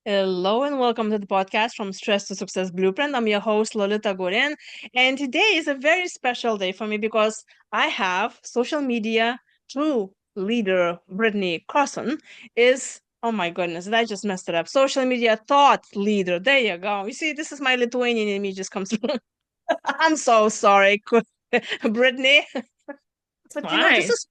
Hello and welcome to the podcast from Stress to Success Blueprint. I'm your host, Lolita Gorin. And today is a very special day for me because I have social media true leader, Britney Crosson, oh my goodness, did I just messed it up? Social media thought leader. There you go. You see, this is my Lithuanian in me just comes through. I'm so sorry, Brittany. But Fine. this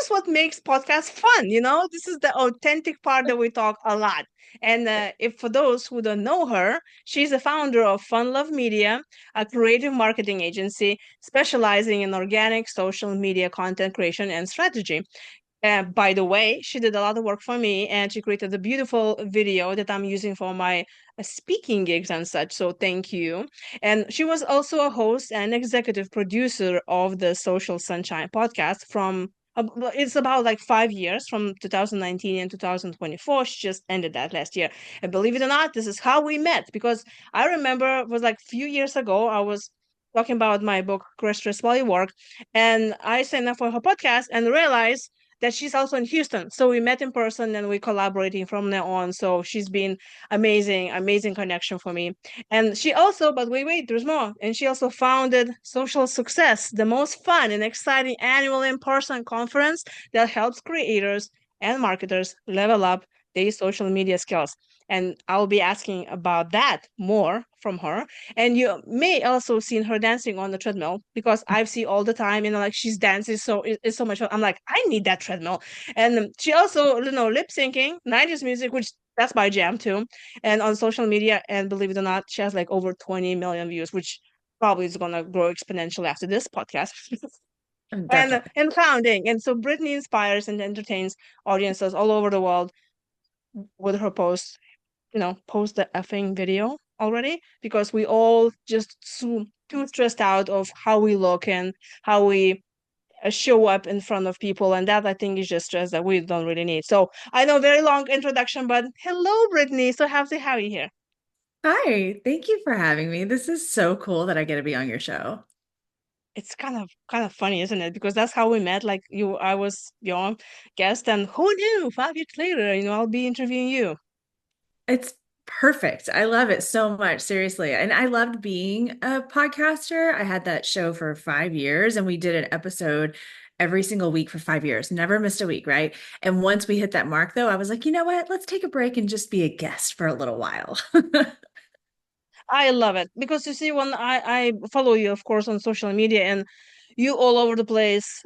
is what makes podcasts fun. This is the authentic part that we talk a lot. And if for those who don't know her, she's the founder of Fun Love Media, a creative marketing agency specializing in organic social media content creation and strategy. By the way, she did a lot of work for me and she created a beautiful video that I'm using for my speaking gigs and such. So thank you. And she was also a host and executive producer of the Social Sunshine podcast it's about like 5 years from 2019 and 2024. She just ended that last year. And believe it or not, this is how we met because I remember it was like a few years ago. I was talking about my book, Crush Stress While You Work, and I signed up for her podcast and realized that she's also in Houston. So we met in person and we're collaborating from now on. So she's been amazing, amazing connection for me. And she also, but wait, there's more. And she also founded Social Success, the most fun and exciting annual in-person conference that helps creators and marketers level up their social media skills. And I'll be asking about that more from her. And you may also seen her dancing on the treadmill because I've seen all the time, like she's dancing, so it's so much fun. I'm like, I need that treadmill. And she also, lip syncing 90s music, which that's my jam too. And on social media, and believe it or not, she has like over 20 million views, which probably is gonna grow exponentially after this podcast. and Definitely. and founding. And so Brittany inspires and entertains audiences all over the world with her posts, post the effing video already because we all just too stressed out of how we look and how we show up in front of people, and that I think is just stress that we don't really need. So I know, very long introduction, but hello, Brittany. So happy to have you here. Hi, thank you for having me. This is so cool that I get to be on your show. It's kind of funny, isn't it? Because that's how we met. Like I was your guest, and who knew? 5 years later, I'll be interviewing you. It's perfect. I love it so much, seriously. And I loved being a podcaster. I had that show for 5 years and we did an episode every single week for 5 years, never missed a week, right? And once we hit that mark, though, I was like, you know what? Let's take a break and just be a guest for a little while. I love it because you see, when I follow you, of course, on social media, and you all over the place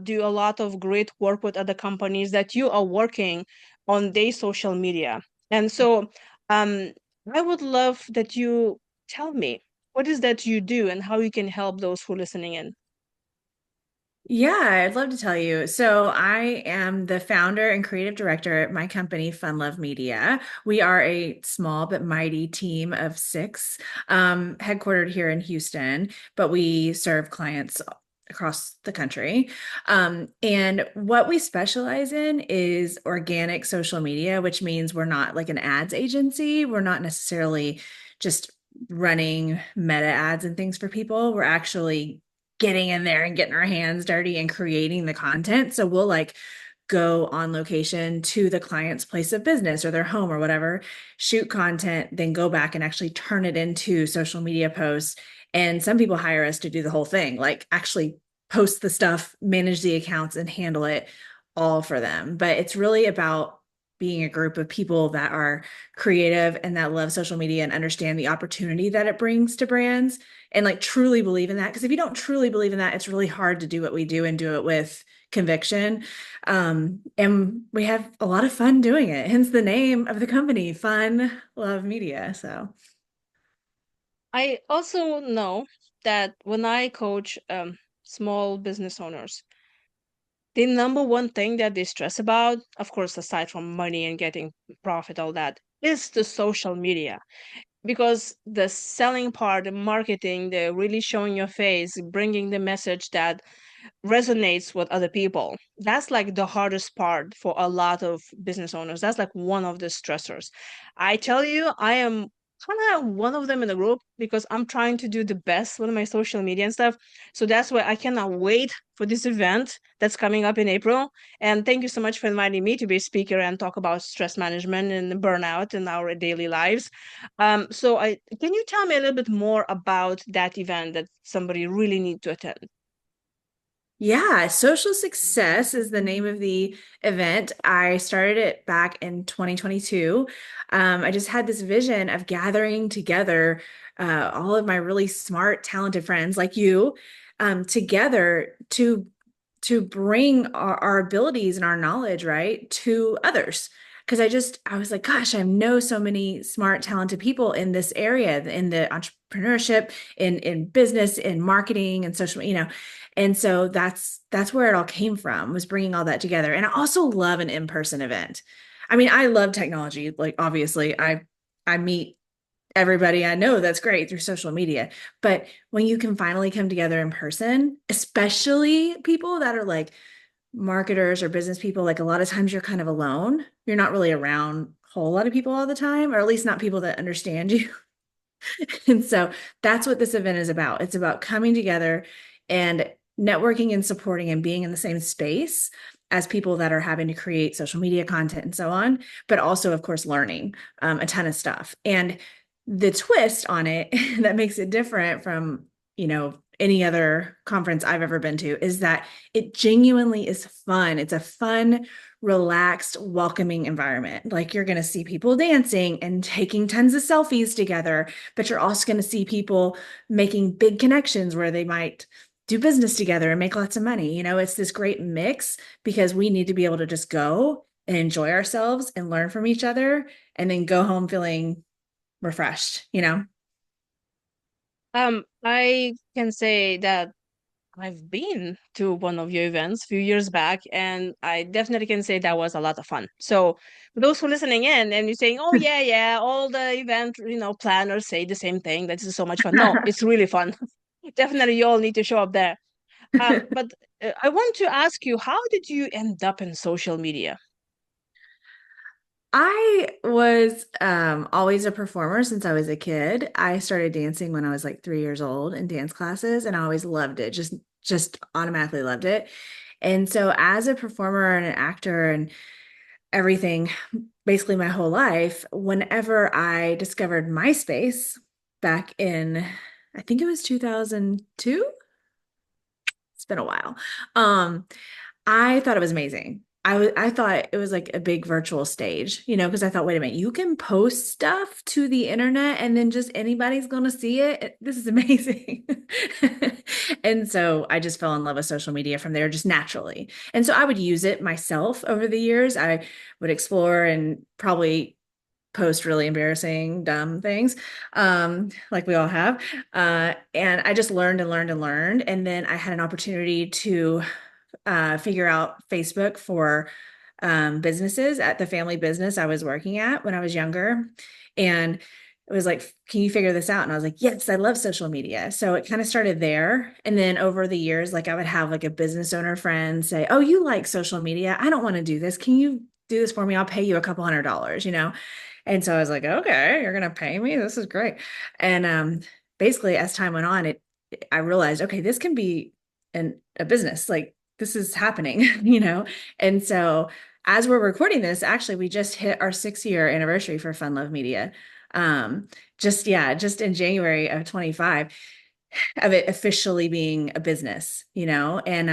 do a lot of great work with other companies that you are working on their social media. And so um, I would love that you tell me what is that you do and how you can help those who are listening in. Yeah, I'd love to tell you. So, I am the founder and creative director at my company, Fun Love Media. We are a small but mighty team of six, headquartered here in Houston, but we serve clients across the country. And what we specialize in is organic social media, which means we're not like an ads agency. We're not necessarily just running meta ads and things for people. We're actually getting in there and getting our hands dirty and creating the content. So we'll like go on location to the client's place of business or their home or whatever, shoot content, then go back and actually turn it into social media posts. And some people hire us to do the whole thing, like actually post the stuff, manage the accounts, and handle it all for them. But it's really about being a group of people that are creative and that love social media and understand the opportunity that it brings to brands and like truly believe in that. Because if you don't truly believe in that, it's really hard to do what we do and do it with conviction. And we have a lot of fun doing it, hence the name of the company, Fun Love Media. So, I also know that when I coach small business owners, the number one thing that they stress about, of course, aside from money and getting profit, all that, is the social media. Because the selling part, the marketing, the really showing your face, bringing the message that resonates with other people, that's like the hardest part for a lot of business owners. That's like one of the stressors. I tell you, I am kind of one of them in the group because I'm trying to do the best with my social media and stuff. So that's why I cannot wait for this event that's coming up in April. And thank you so much for inviting me to be a speaker and talk about stress management and burnout in our daily lives. So I can you tell me a little bit more about that event that somebody really need to attend? Yeah, Social Success is the name of the event. I started it back in 2022. I just had this vision of gathering together all of my really smart, talented friends like you together to bring our abilities and our knowledge, right, to others. Because I was like, gosh, I know so many smart, talented people in this area, in the entrepreneurship, in business, in marketing, and social, and so that's where it all came from, was bringing all that together. And I also love an in-person event. I mean, I love technology. Like obviously, I meet everybody I know that's great through social media. But when you can finally come together in person, especially people that are like marketers or business people, like a lot of times you're kind of alone. You're not really around a whole lot of people all the time, or at least not people that understand you. And so that's what this event is about. It's about coming together and networking and supporting and being in the same space as people that are having to create social media content and so on, but also, of course, learning a ton of stuff. And the twist on it that makes it different from, any other conference I've ever been to is that it genuinely is fun. It's a fun, relaxed, welcoming environment. Like you're going to see people dancing and taking tons of selfies together, but you're also going to see people making big connections where they might do business together and make lots of money. It's this great mix because we need to be able to just go and enjoy ourselves and learn from each other and then go home feeling refreshed. I can say that I've been to one of your events a few years back, and I definitely can say that was a lot of fun. So, for those who are listening in and you're saying, "Oh yeah, yeah," all the event, planners say the same thing. That is so much fun. No, it's really fun. Definitely, you all need to show up there. But I want to ask you, how did you end up in social media? I was always a performer since I was a kid. I started dancing when I was like 3 years old in dance classes, and I always loved it. Just automatically loved it. And so as a performer and an actor and everything, basically my whole life, whenever I discovered MySpace back in, I think it was 2002. It's been a while. Um, I thought it was amazing. I thought it was like a big virtual stage, because I thought, wait a minute, you can post stuff to the internet and then just anybody's going to see it. This is amazing. And so I just fell in love with social media from there just naturally. And so I would use it myself over the years. I would explore and probably post really embarrassing, dumb things, like we all have. And I just learned and learned and learned. And then I had an opportunity to figure out Facebook for businesses at the family business I was working at when I was younger. And it was like, can you figure this out? And I was like, yes, I love social media. So it kind of started there. And then over the years, like I would have like a business owner friend say, oh, you like social media? I don't want to do this. Can you do this for me? I'll pay you a couple $100. And so I was like, okay, you're gonna pay me. This is great. And basically, as time went on, I realized, okay, this can be a business. Like this is happening, And so as we're recording this, actually, we just hit our 6 year anniversary for Fun Love Media. Just in January of 25 of it officially being a business, and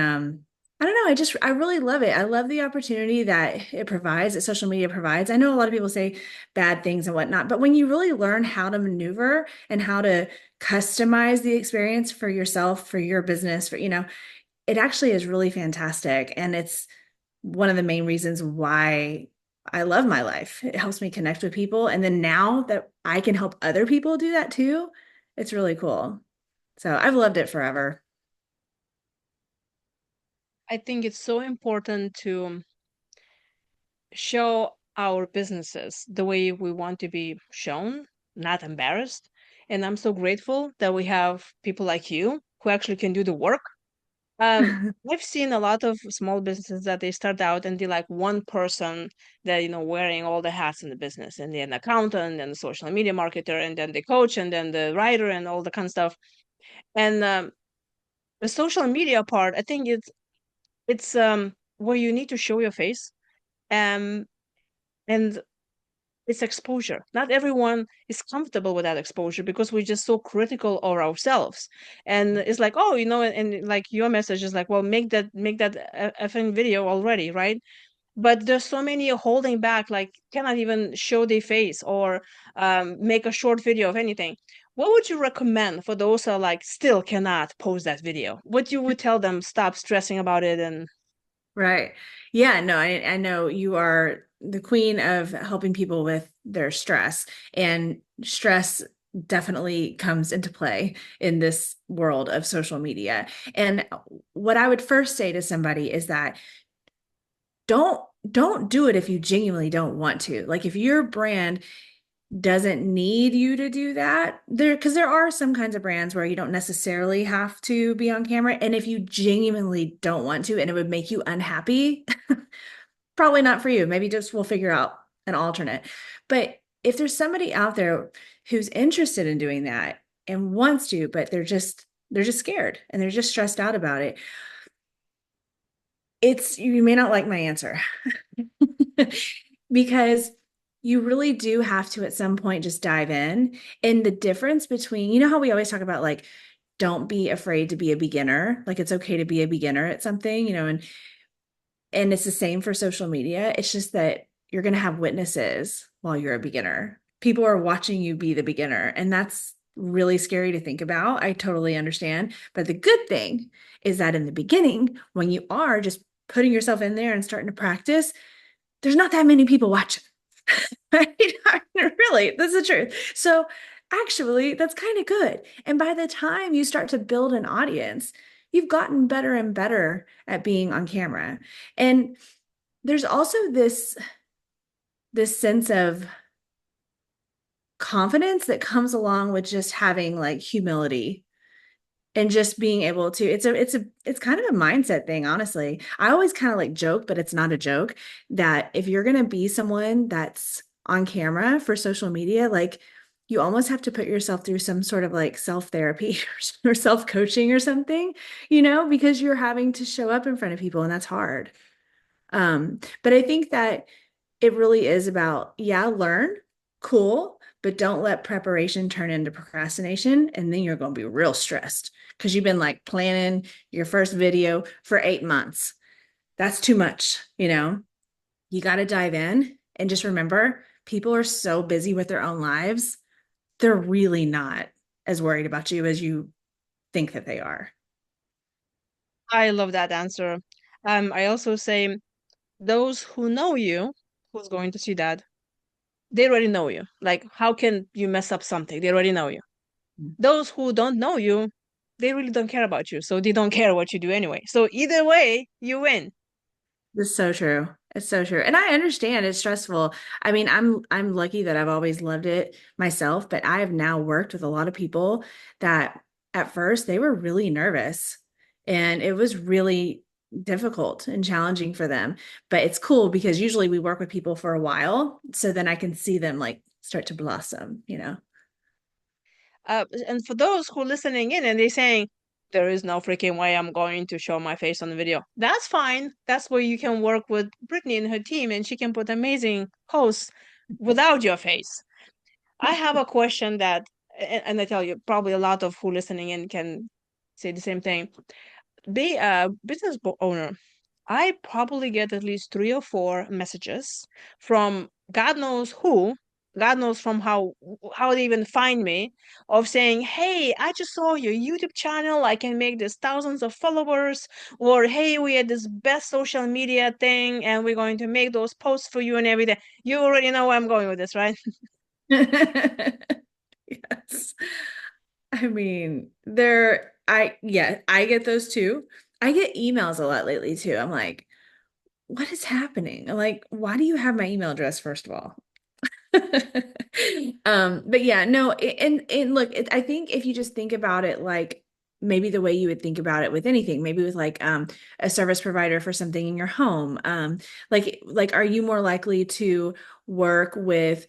I don't know, I really love it. I love the opportunity that it provides, that social media provides. I know a lot of people say bad things and whatnot, but when you really learn how to maneuver and how to customize the experience for yourself, for your business, it actually is really fantastic. And it's one of the main reasons why I love my life. It helps me connect with people. And then now that I can help other people do that too, it's really cool. So I've loved it forever. I think it's so important to show our businesses the way we want to be shown, not embarrassed. And I'm so grateful that we have people like you who actually can do the work Um, I've seen a lot of small businesses that they start out and they're like one person that, wearing all the hats in the business, and then accountant and the social media marketer and then the coach and then the writer and all the kind of stuff. And the social media part, I think it's where you need to show your face. Um, and it's exposure. Not everyone is comfortable with that exposure because we're just so critical of ourselves. And it's like, oh, and like your message is like, well, make that effing video already, right? But there's so many holding back, like cannot even show their face or make a short video of anything. What would you recommend for those who are like still cannot post that video? What you would tell them, stop stressing about it and Right. Yeah, no, I know you are the queen of helping people with their stress, and stress definitely comes into play in this world of social media. And what I would first say to somebody is that don't don't do it if you genuinely don't want to. Like if your brand doesn't need you to do that, because there are some kinds of brands where you don't necessarily have to be on camera, and if you genuinely don't want to and it would make you unhappy, probably not for you. Maybe just we'll figure out an alternate. But if there's somebody out there who's interested in doing that and wants to, but they're just scared and they're just stressed out about it, it's you may not like my answer. Because you really do have to at some point just dive in. And the difference between, how we always talk about like, don't be afraid to be a beginner. Like it's okay to be a beginner at something, and it's the same for social media. It's just that you're going to have witnesses while you're a beginner. People are watching you be the beginner, and that's really scary to think about. I totally understand. But the good thing is that in the beginning, when you are just putting yourself in there and starting to practice, there's not that many people watching. Right? I mean, really, that's the truth. So actually, that's kind of good. And by the time you start to build an audience, you've gotten better and better at being on camera. And there's also this sense of confidence that comes along with just having like humility and just being able to it's kind of a mindset thing, honestly. I always kind of like joke, but it's not a joke, that if you're going to be someone that's on camera for social media, like you almost have to put yourself through some sort of like self-therapy or self-coaching or something, because you're having to show up in front of people and that's hard. But I think that it really is about, yeah, learn, cool, but don't let preparation turn into procrastination. And then you're going to be real stressed because you've been like planning your first video for 8 months. That's too much, You got to dive in and just remember people are so busy with their own lives. They're really not as worried about you as you think that they are. I love that answer. I also say those who know you, who's going to see that, they already know you. Like, how can you mess up something? They already know you. Those who don't know you, they really don't care about you. So they don't care what you do anyway. So either way, you win. It's so true. It's so true. And I understand it's stressful. I mean, I'm lucky that I've always loved it myself, but I have now worked with a lot of people that at first they were really nervous and it was really difficult and challenging for them. But it's cool because usually we work with people for a while, so then I can see them like start to blossom. And for those who are listening in and they're saying, there is no freaking way I'm going to show my face on the video. That's fine. That's where you can work with Brittany and her team, and she can put amazing posts without your face. I have a question that, and I tell you, probably a lot of who listening in can say the same thing. Be a business owner. I probably get at least 3 or 4 messages from God knows who, God knows from how they even find me, of saying, "Hey, I just saw your YouTube channel. I can make this thousands of followers," or "Hey, we had this best social media thing, and we're going to make those posts for you and everything." You already know where I'm going with this, right? Yes. I mean, yeah, I get those too. I get emails a lot lately too. I'm like, what is happening? I'm like, why do you have my email address, first of all? But yeah, no, and look, I think if you just think about it like maybe the way you would think about it with anything, maybe with like a service provider for something in your home. Like are you more likely to work with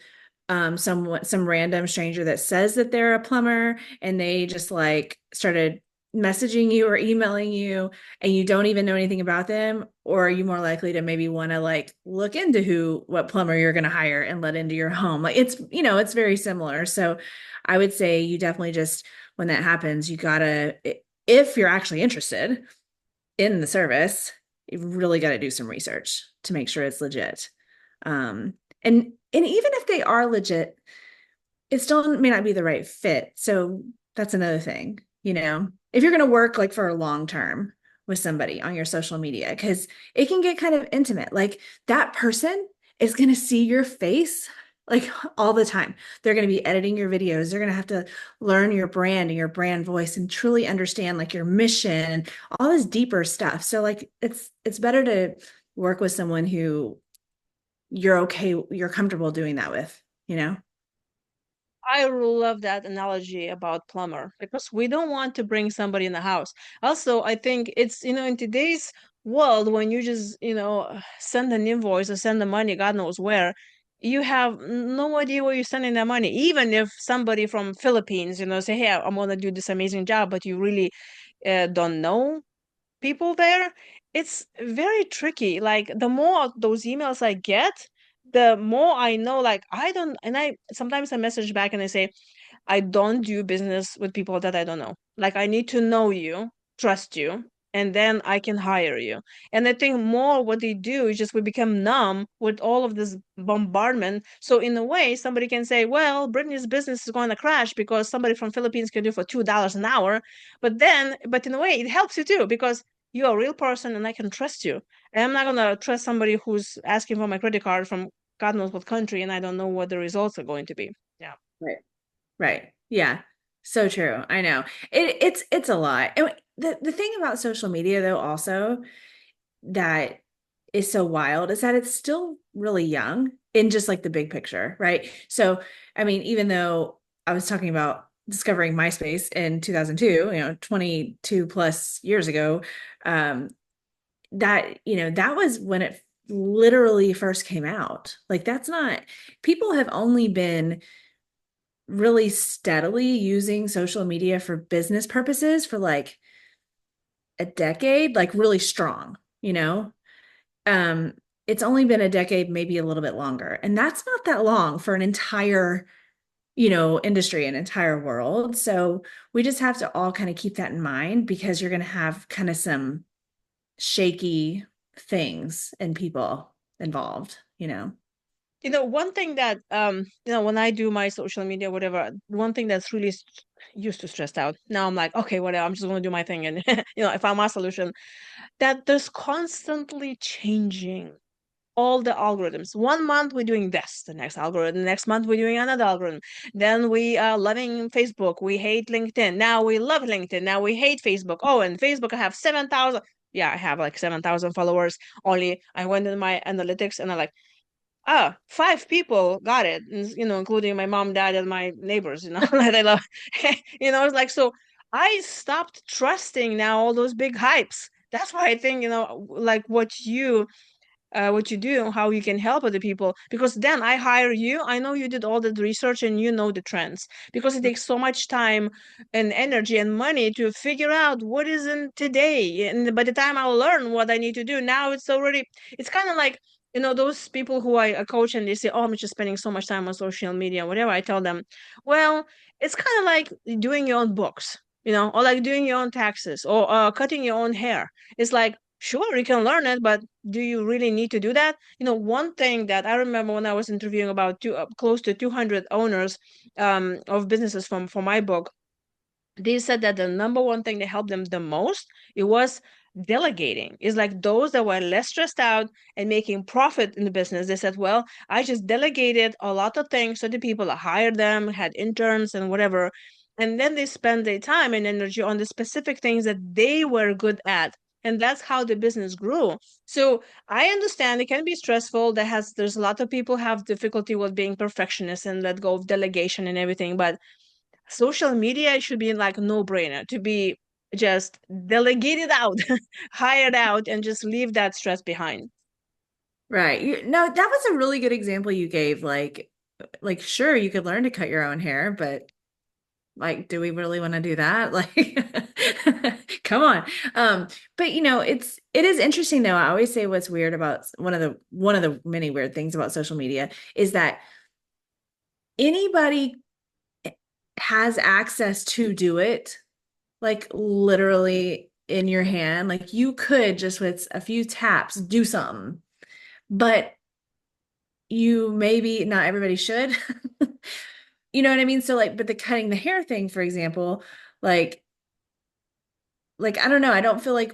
some random stranger that says that they're a plumber and they just like started messaging you or emailing you and you don't even know anything about them? Or are you more likely to maybe want to like look into what plumber you're going to hire and let into your home? Like it's very similar. So I would say you definitely just, when that happens, you gotta, if you're actually interested in the service, you really got to do some research to make sure it's legit. And even if they are legit, it still may not be the right fit. So that's another thing, if you're going to work like for a long term with somebody on your social media, because it can get kind of intimate. Like that person is going to see your face like all the time. They're going to be editing your videos. They're going to have to learn your brand and your brand voice and truly understand like your mission and all this deeper stuff. So like it's better to work with someone who you're comfortable doing that with. I love that analogy about plumber because we don't want to bring somebody in the house. Also, I think it's, in today's world, when you just, send an invoice or send the money, God knows where, you have no idea where you're sending that money. Even if somebody from Philippines, say, hey, I'm gonna do this amazing job, but you really don't know people there, it's very tricky. Like the more those emails I get, the more I know, like I don't, and I sometimes I message back and I say, I don't do business with people that I don't know. Like I need to know you, trust you, and then I can hire you. And I think more what they do is just we become numb with all of this bombardment. So in a way, somebody can say, well, Brittany's business is going to crash because somebody from Philippines can do for $2 an hour. But in a way, it helps you too because you're a real person and I can trust you. And I'm not gonna trust somebody who's asking for my credit card from God knows what country and I don't know what the results are going to be. Yeah. Right. Right. Yeah. So true. I know. It's a lot. And the thing about social media though also that is so wild is that it's still really young in just like the big picture, right? So, I mean, even though I was talking about discovering MySpace in 2002, 22 plus years ago, um, that was when it literally first came out. Like that's not, people have only been really steadily using social media for business purposes for like a decade, like really strong, you know? Um, it's only been a decade, maybe a little bit longer. And that's not that long for an entire, industry, an entire world. So we just have to all kind of keep that in mind because you're going to have kind of some shaky things and people involved. One thing that when I do my social media, whatever, one thing that's really used to stressed out. Now I'm like, okay, whatever, I'm just gonna do my thing, and I found my solution. That there's constantly changing all the algorithms. One month we're doing this, the next algorithm, the next month we're doing another algorithm. Then we are loving Facebook, we hate LinkedIn. Now we love LinkedIn. Now we hate Facebook. Oh, and Facebook, I have 7,000. Yeah, I have like 7,000 followers. Only I went in my analytics and I like, 5 people got it, including my mom, dad, and my neighbors, that I love. It's like, so I stopped trusting now all those big hypes. That's why I think, like what you do, how you can help other people. Because then I hire you, I know you did all the research and you know the trends. Because it takes so much time and energy and money to figure out what is in today. And by the time I'll learn what I need to do, now it's kind of like, those people who I coach and they say, oh, I'm just spending so much time on social media, whatever. I tell them, well, it's kind of like doing your own books, or like doing your own taxes or cutting your own hair. It's like, sure, you can learn it, but do you really need to do that? One thing that I remember when I was interviewing about close to 200 owners of businesses for my book, they said that the number one thing that helped them the most, it was delegating. It's like those that were less stressed out and making profit in the business. They said, well, I just delegated a lot of things to the people. I hired them, had interns and whatever. And then they spend their time and energy on the specific things that they were good at. And that's how the business grew. So I understand it can be stressful. There's a lot of people have difficulty with being perfectionists and let go of delegation and everything, but social media should be like no brainer to be just delegate it out, hire it out, and just leave that stress behind. Right. No, that was a really good example you gave. Like, sure, you could learn to cut your own hair, but like, do we really want to do that? Like, come on. But it is interesting though. I always say what's weird about one of the many weird things about social media is that anybody has access to do it, like literally in your hand. Like you could just with a few taps do something, but you maybe not everybody should. You know what I mean? So like, but the cutting the hair thing, for example, like I don't know, I don't feel like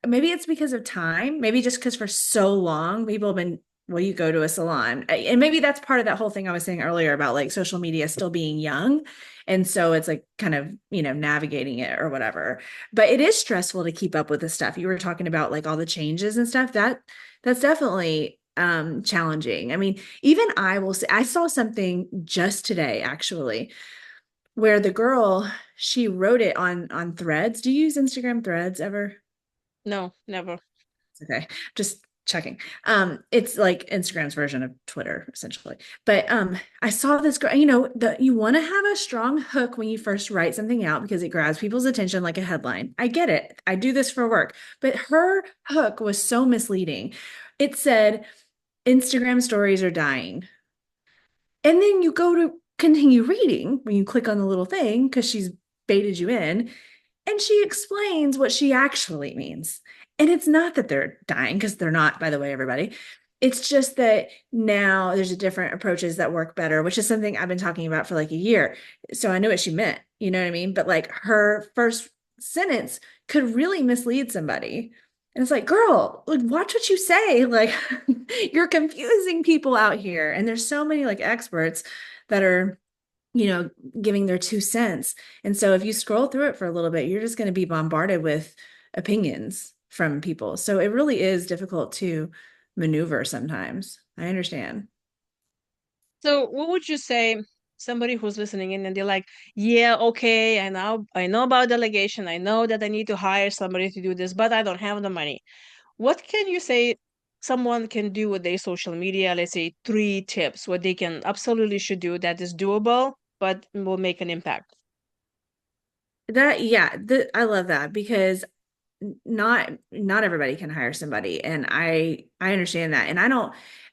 maybe it's because of time, maybe just because for so long people have been, well, you go to a salon. And maybe that's part of that whole thing I was saying earlier about like social media still being young. And so it's like kind of, navigating it or whatever. But it is stressful to keep up with the stuff. You were talking about like all the changes and stuff. That's definitely challenging. I mean, even I will say I saw something just today actually where the girl, she wrote it on Threads. Do you use Instagram Threads ever? No, never. Okay, just checking. It's like Instagram's version of Twitter, essentially. But I saw this girl, you want to have a strong hook when you first write something out because it grabs people's attention like a headline. I get it. I do this for work. But her hook was so misleading. It said, Instagram stories are dying. And then you go to continue reading when you click on the little thing because she's baited you in. And she explains what she actually means. And it's not that they're dying, because they're not, by the way, everybody. It's just that now there's a different approaches that work better, which is something I've been talking about for like a year. So I knew what she meant, you know what I mean? But like her first sentence could really mislead somebody. And it's like, girl, like watch what you say. Like you're confusing people out here. And there's so many like experts that are giving their 2 cents. And so if you scroll through it for a little bit, you're just going to be bombarded with opinions from people. So it really is difficult to maneuver sometimes. I understand. So, what would you say somebody who's listening in and they're like, "Yeah, okay, I know about delegation. I know that I need to hire somebody to do this, but I don't have the money." What can you say someone can do with their social media? Let's say 3 tips what they can absolutely should do that is doable but will make an impact. I love that because not everybody can hire somebody, and I understand that. And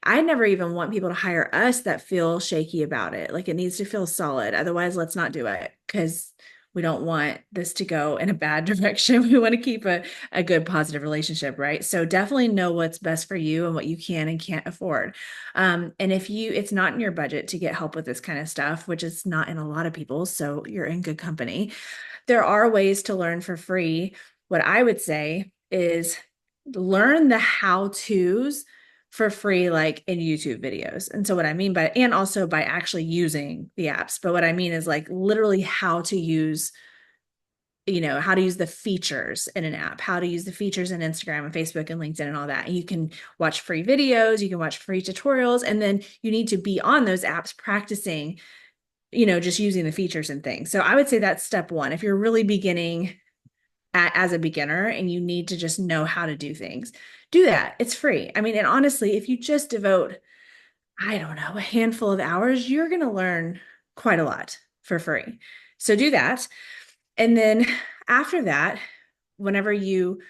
I never even want people to hire us that feel shaky about it. Like it needs to feel solid, otherwise let's not do it, because we don't want this to go in a bad direction. We want to keep a good positive relationship, right? So definitely know what's best for you and what you can and can't afford. And if it's not in your budget to get help with this kind of stuff, which is not in a lot of people, so you're in good company. There are ways to learn for free. What I would say is learn the how-tos for free, like in YouTube videos. And so what I mean and also by actually using the apps. But what I mean is like literally how to use the features in an app, how to use the features in Instagram and Facebook and LinkedIn and all that. And you can watch free videos, you can watch free tutorials, and then you need to be on those apps practicing, just using the features and things. So I would say that's step one. If you're really beginning as a beginner and you need to just know how to do things, do that. It's free. I mean, and honestly, if you just devote, I don't know, a handful of hours, you're going to learn quite a lot for free. So do that. And then after that, whenever you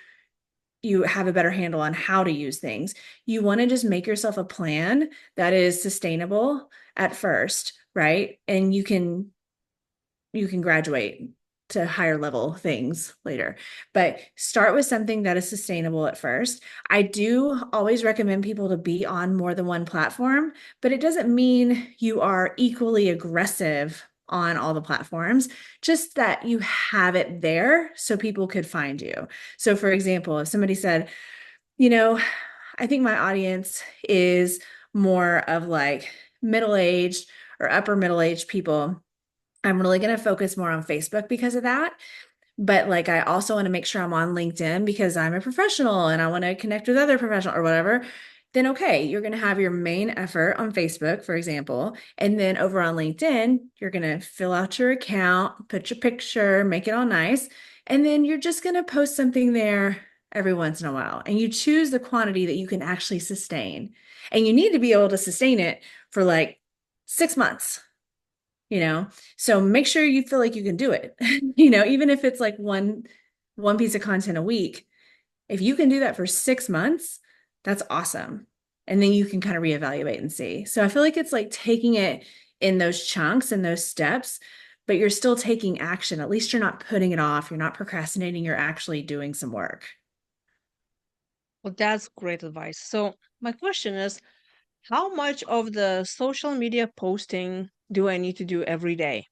have a better handle on how to use things, you want to just make yourself a plan that is sustainable at first, right? And you can graduate to higher level things later. But start with something that is sustainable at first. I do always recommend people to be on more than one platform, but it doesn't mean you are equally aggressive on all the platforms, just that you have it there so people could find you. So for example, if somebody said, you know, I think my audience is more of like middle-aged or upper middle-aged people, I'm really going to focus more on Facebook because of that. But like, I also want to make sure I'm on LinkedIn because I'm a professional and I want to connect with other professionals or whatever. then okay, you're going to have your main effort on Facebook, for example. And then over on LinkedIn, you're going to fill out your account, put your picture, make it all nice. And then you're just going to post something there every once in a while. And you choose the quantity that you can actually sustain. And you need to be able to sustain it for like 6 months, you know? So make sure you feel like you can do it. Even if it's like one piece of content a week, if you can do that for 6 months, that's awesome. And then you can kind of reevaluate and see. So I feel like it's like taking it in those chunks and those steps, but you're still taking action. At least you're not putting it off. You're not procrastinating. You're actually doing some work. Well, that's great advice. So my question is, how much of the social media posting do I need to do every day?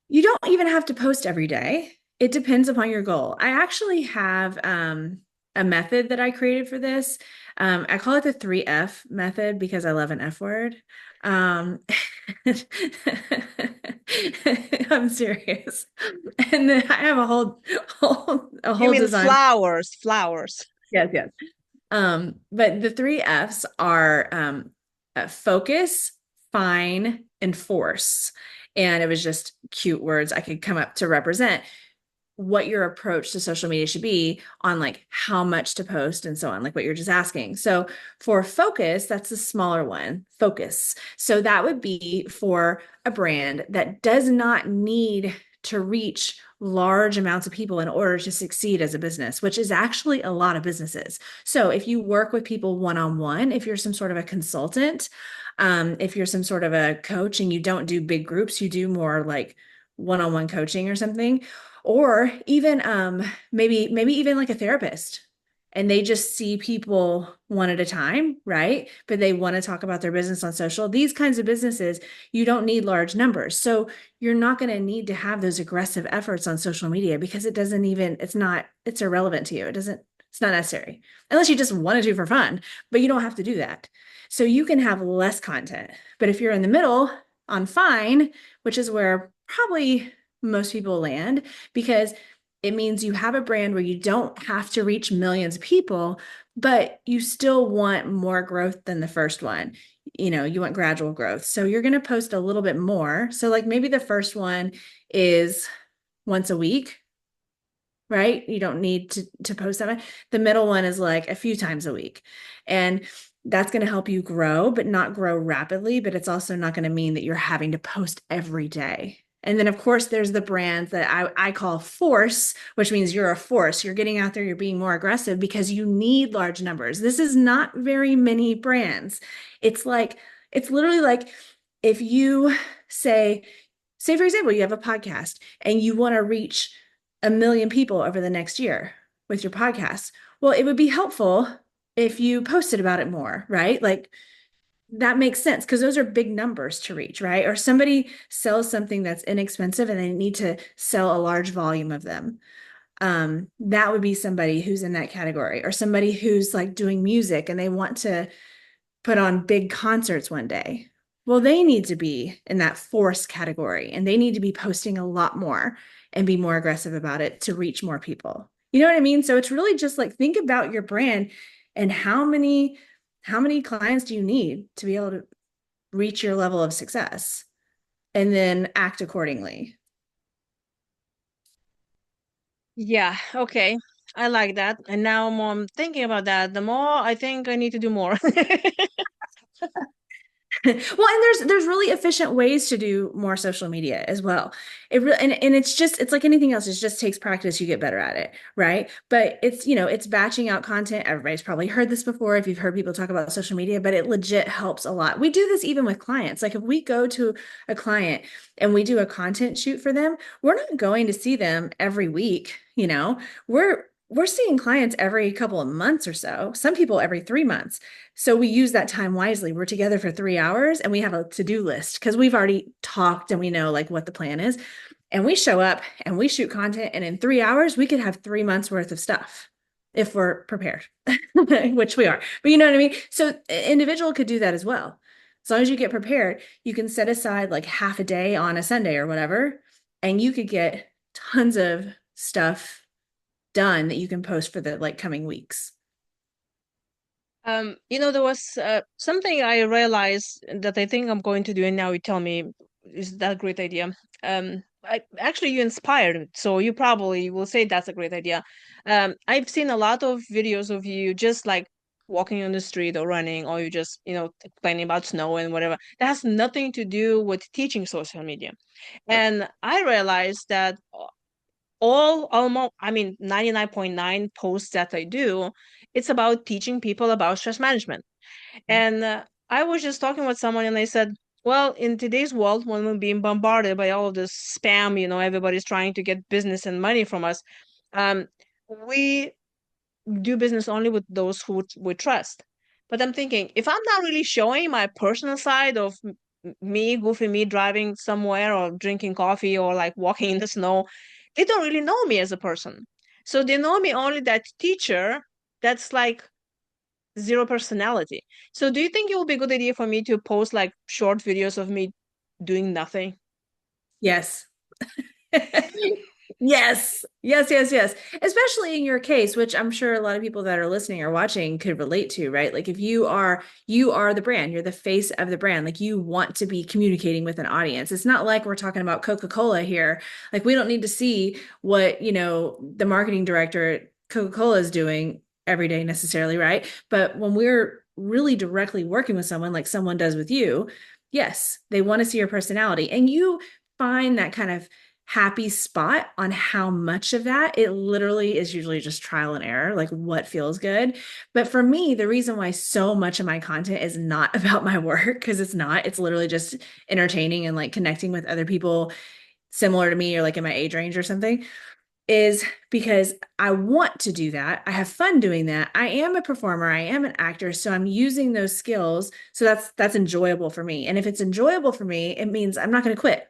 You don't even have to post every day. It depends upon your goal. I actually have a method that I created for this. I call it the 3F method because I love an F word. Um, I'm serious. And then I have a You whole mean design. flowers, flowers. Yes, yes. But the 3Fs are focus, fine, and force. And it was just cute words I could come up to represent what your approach to social media should be on like how much to post and so on, like what you're just asking. So for focus, that's the smaller one, focus. So that would be for a brand that does not need to reach large amounts of people in order to succeed as a business, which is actually a lot of businesses. So if you work with people one-on-one, if you're some sort of a consultant, if you're some sort of a coach and you don't do big groups, you do more like one-on-one coaching or something, or even maybe even like a therapist, and they just see people one at a time, right? But they want to talk about their business on social. These kinds of businesses, you don't need large numbers. So you're not going to need to have those aggressive efforts on social media because it's irrelevant to you. It's not necessary unless you just wanted to for fun, but you don't have to do that. So you can have less content. But if you're in the middle on fine, which is where probably most people land, because it means you have a brand where you don't have to reach millions of people, but you still want more growth than the first one. You want gradual growth. So you're going to post a little bit more. So like maybe the first one is once a week, right? You don't need to post that much. The middle one is like a few times a week. And that's going to help you grow, but not grow rapidly. But it's also not going to mean that you're having to post every day. And then, of course, there's the brands that I call force, which means you're a force. You're getting out there, you're being more aggressive because you need large numbers. This is not very many brands. It's literally like if you say, for example, you have a podcast and you want to reach 1 million people over the next year with your podcast. Well, it would be helpful if you posted about it more, right? Like that makes sense because those are big numbers to reach, right? Or somebody sells something that's inexpensive and they need to sell a large volume of them. That would be somebody who's in that category, or somebody who's like doing music and they want to put on big concerts one day. Well, they need to be in that force category and they need to be posting a lot more and be more aggressive about it to reach more people. You know what I mean? So it's really just like think about your brand and how many clients do you need to be able to reach your level of success and then act accordingly. Yeah, okay. I like that. And now more I'm thinking about that, the more I think I need to do more. Well, and there's really efficient ways to do more social media as well. It really and it's like anything else, it just takes practice, you get better at it, right? But it's batching out content. Everybody's probably heard this before if you've heard people talk about social media, but it legit helps a lot. We do this even with clients. Like if we go to a client and we do a content shoot for them, we're not going to see them every week, we're seeing clients every couple of months or so, some people every 3 months. So we use that time wisely. We're together for 3 hours and we have a to-do list because we've already talked and we know like what the plan is. And we show up and we shoot content. And in 3 hours, we could have 3 months worth of stuff if we're prepared, which we are. But you know what I mean? So individual could do that as well. As long as you get prepared, you can set aside like half a day on a Sunday or whatever, and you could get tons of stuff done that you can post for the like coming weeks. There was something I realized that I think I'm going to do, and now you tell me, is that a great idea? Actually, you inspired me, so you probably will say that's a great idea. I've seen a lot of videos of you just like walking on the street or running, or you just, complaining about snow and whatever. That has nothing to do with teaching social media. And I realized that almost, I mean, 99.9 posts that I do, it's about teaching people about stress management. And I was just talking with someone and I said, well, in today's world, when we're being bombarded by all of this spam, everybody's trying to get business and money from us, um, we do business only with those who we trust. But I'm thinking, if I'm not really showing my personal side of me, goofy me driving somewhere or drinking coffee or like walking in the snow, they don't really know me as a person. So they know me only that teacher that's like zero personality. So do you think it would be a good idea for me to post like short videos of me doing nothing? Yes. Yes, yes, yes, yes. Especially in your case, which I'm sure a lot of people that are listening or watching could relate to, right? Like if you are the brand, you're the face of the brand. Like you want to be communicating with an audience. It's not like we're talking about Coca-Cola here. Like we don't need to see what, the marketing director at Coca-Cola is doing every day necessarily, right? But when we're really directly working with someone like someone does with you, yes, they want to see your personality. And you find that kind of happy spot on how much of that it literally is usually just trial and error, like what feels good. But for me, the reason why so much of my content is not about my work, because it's not, it's literally just entertaining and like connecting with other people similar to me or like in my age range or something, is because I want to do that. I have fun doing that. I am a performer, I am an actor, so I'm using those skills. So that's enjoyable for me. And if it's enjoyable for me, it means I'm not going to quit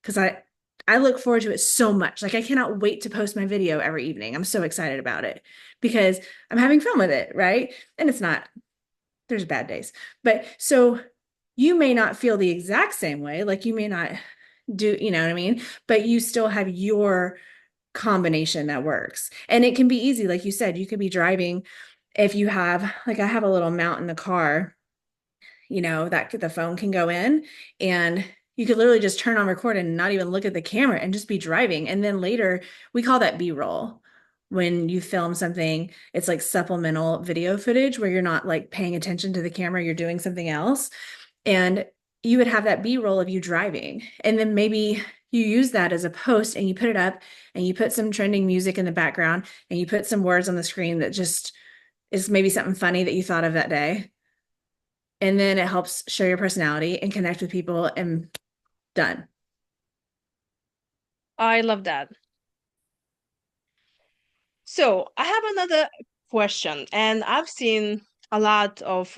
because I look forward to it so much. Like I cannot wait to post my video every evening. I'm so excited about it because I'm having fun with it, right? And it's not, there's bad days. But so you may not feel the exact same way, like you may not do, you know what I mean? But you still have your combination that works. And it can be easy, like you said, you could be driving if you have, like I have a little mount in the car, that the phone can go in and you could literally just turn on record and not even look at the camera and just be driving. And then later we call that B-roll. When you film something, it's like supplemental video footage where you're not like paying attention to the camera, you're doing something else. And you would have that B-roll of you driving. And then maybe you use that as a post and you put it up and you put some trending music in the background and you put some words on the screen that just is maybe something funny that you thought of that day. And then it helps show your personality and connect with people and done. I love that. So I have another question, and I've seen a lot of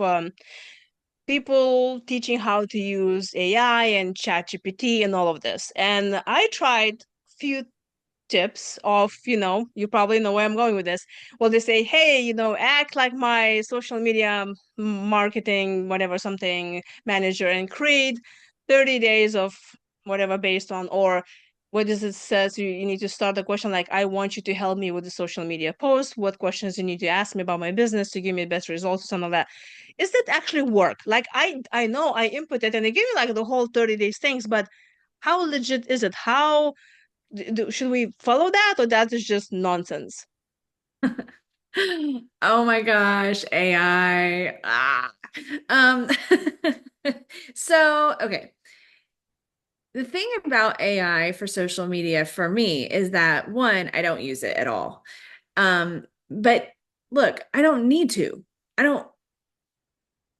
people teaching how to use AI and ChatGPT and all of this. And I tried few tips of, you probably know where I'm going with this. Well, they say, hey, act like my social media marketing, whatever, something manager and create 30 days of whatever based on, or what does it says you need to start a question like, I want you to help me with the social media post. What questions you need to ask me about my business to give me the best results, something like that. Is that actually work? Like I know I input it and they give me like the whole 30 days things, but how legit is it? How should we follow that, or that is just nonsense? Oh my gosh, AI. Ah. Um, so, okay. The thing about AI for social media for me is that one, I don't use it at all. But look, I don't need to. I don't